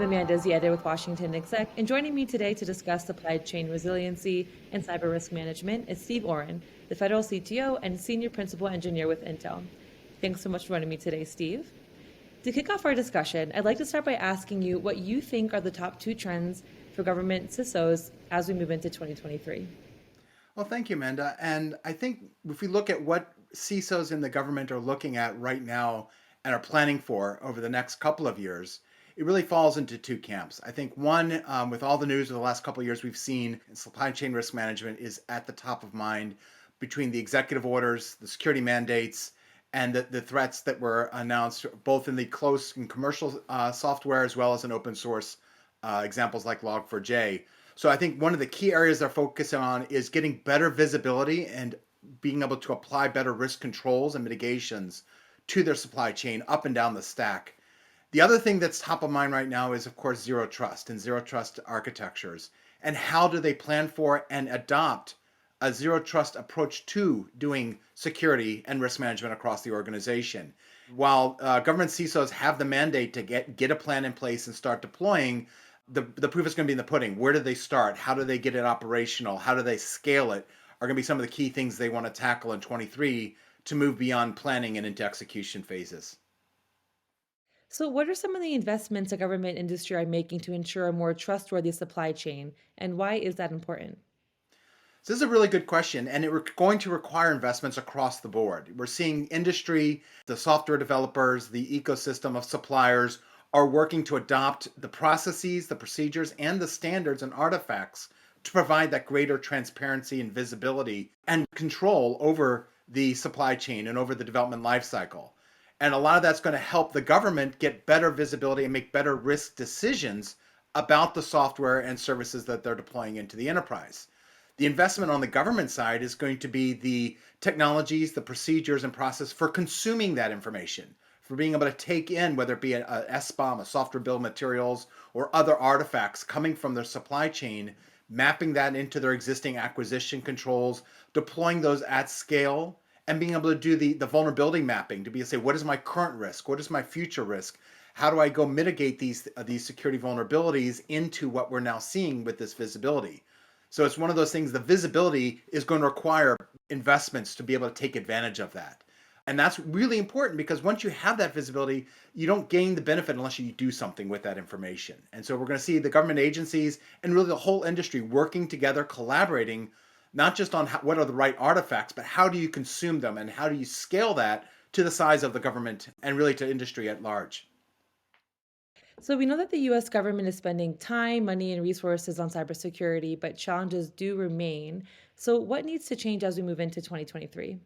I'm Amanda Ziadeh with WashingtonExec, and joining me today to discuss supply chain resiliency and cyber risk management is Steve Orrin, the federal CTO and senior principal engineer with Intel. Thanks so much for joining me today, Steve. To kick off our discussion, I'd like to start by asking you what you think are the top two trends for government CISOs as we move into 2023. Well, thank you, Amanda. And I think if we look at what CISOs in the government are looking at right now and are planning for over the next couple of years, it really falls into two camps. I think one, with all the news of the last couple of years we've seen, supply chain risk management is at the top of mind between the executive orders, the security mandates, and the threats that were announced both in the close and commercial software as well as in open source examples like Log4j. So I think one of the key areas they're focusing on is getting better visibility and being able to apply better risk controls and mitigations to their supply chain up and down the stack. The other thing that's top of mind right now is, of course, zero trust and zero trust architectures. And how do they plan for and adopt a zero trust approach to doing security and risk management across the organization? While government CISOs have the mandate to get a plan in place and start deploying, the proof is going to be in the pudding. Where do they start? How do they get it operational? How do they scale it? Are going to be some of the key things they want to tackle in 23 to move beyond planning and into execution phases. So, what are some of the investments the government industry are making to ensure a more trustworthy supply chain, and why is that important? So this is a really good question, and it's going to require investments across the board. We're seeing industry, the software developers, the ecosystem of suppliers are working to adopt the processes, the procedures, and the standards and artifacts to provide that greater transparency and visibility and control over the supply chain and over the development lifecycle. And a lot of that's going to help the government get better visibility and make better risk decisions about the software and services that they're deploying into the enterprise. The investment on the government side is going to be the technologies, the procedures, and process for consuming that information, for being able to take in, whether it be a SBOM, a software bill of materials, or other artifacts coming from their supply chain, mapping that into their existing acquisition controls, deploying those at scale, and being able to do the vulnerability mapping to be able to say, what is my current risk? What is my future risk? How do I go mitigate these security vulnerabilities into what we're now seeing with this visibility? So it's one of those things, the visibility is going to require investments to be able to take advantage of that. And that's really important because once you have that visibility, you don't gain the benefit unless you do something with that information. And so we're going to see the government agencies and really the whole industry working together, collaborating, not just on what are the right artifacts, but how do you consume them and how do you scale that to the size of the government and really to industry at large. So we know that the US government is spending time, money, and resources on cybersecurity, but challenges do remain. So what needs to change as we move into 2023?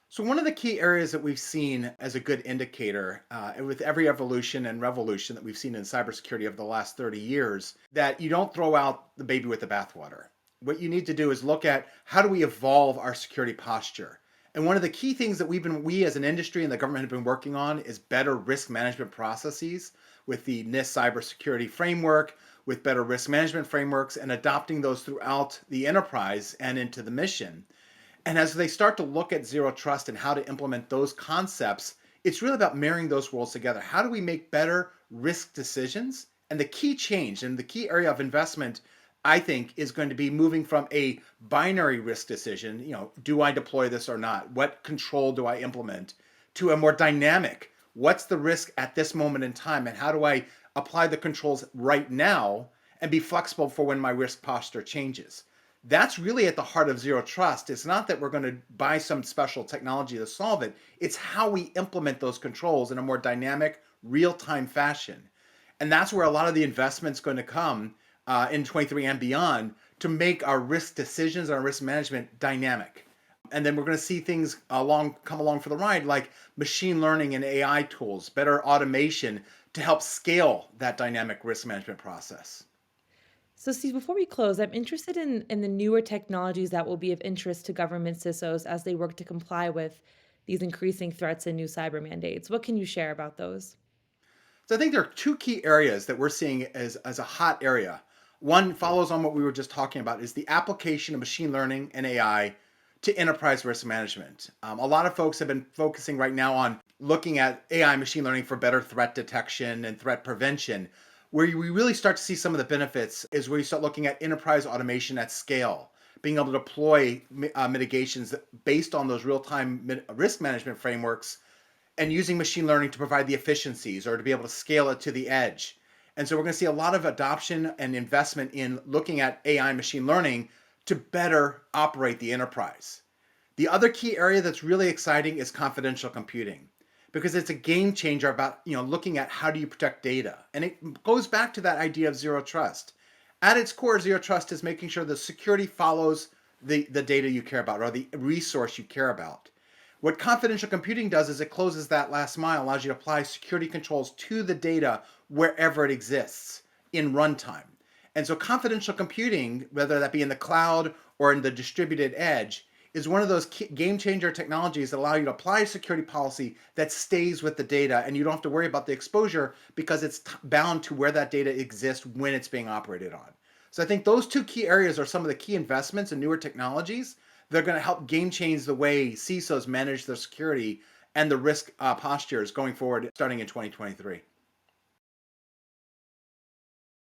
So one of the key areas that we've seen as a good indicator with every evolution and revolution that we've seen in cybersecurity over the last 30 years, that you don't throw out the baby with the bathwater. What you need to do is look at how do we evolve our security posture. And one of the key things that we as an industry and the government have been working on is better risk management processes with the NIST cybersecurity framework, with better risk management frameworks, and adopting those throughout the enterprise and into the mission. And as they start to look at zero trust and how to implement those concepts, it's really about marrying those worlds together. How do we make better risk decisions? And the key change and the key area of investment, I think, is going to be moving from a binary risk decision, do I deploy this or not? What control do I implement? To a more dynamic, what's the risk at this moment in time? And how do I apply the controls right now and be flexible for when my risk posture changes? That's really at the heart of zero trust. It's not that we're going to buy some special technology to solve it. It's how we implement those controls in a more dynamic, real-time fashion. And that's where a lot of the investment's going to come in 23 and beyond to make our risk decisions and our risk management dynamic. And then we're going to see things come along for the ride, like machine learning and AI tools, better automation to help scale that dynamic risk management process. So, Steve, before we close, I'm interested in the newer technologies that will be of interest to government CISOs as they work to comply with these increasing threats and new cyber mandates. What can you share about those? So I think there are two key areas that we're seeing as a hot area. One follows on what we were just talking about is the application of machine learning and AI to enterprise risk management. A lot of folks have been focusing right now on looking at AI machine learning for better threat detection and threat prevention. Where we really start to see some of the benefits is where you start looking at enterprise automation at scale, being able to deploy mitigations based on those real-time risk management frameworks and using machine learning to provide the efficiencies or to be able to scale it to the edge. And so we're going to see a lot of adoption and investment in looking at AI and machine learning to better operate the enterprise. The other key area that's really exciting is confidential computing because it's a game changer about looking at how do you protect data. And it goes back to that idea of zero trust. At its core, zero trust is making sure the security follows the data you care about or the resource you care about. What confidential computing does is it closes that last mile, allows you to apply security controls to the data wherever it exists in runtime. And so confidential computing, whether that be in the cloud or in the distributed edge, is one of those game changer technologies that allow you to apply a security policy that stays with the data and you don't have to worry about the exposure because it's bound to where that data exists when it's being operated on. So I think those two key areas are some of the key investments in newer technologies. They're going to help game change the way CISOs manage their security and the risk postures going forward starting in 2023.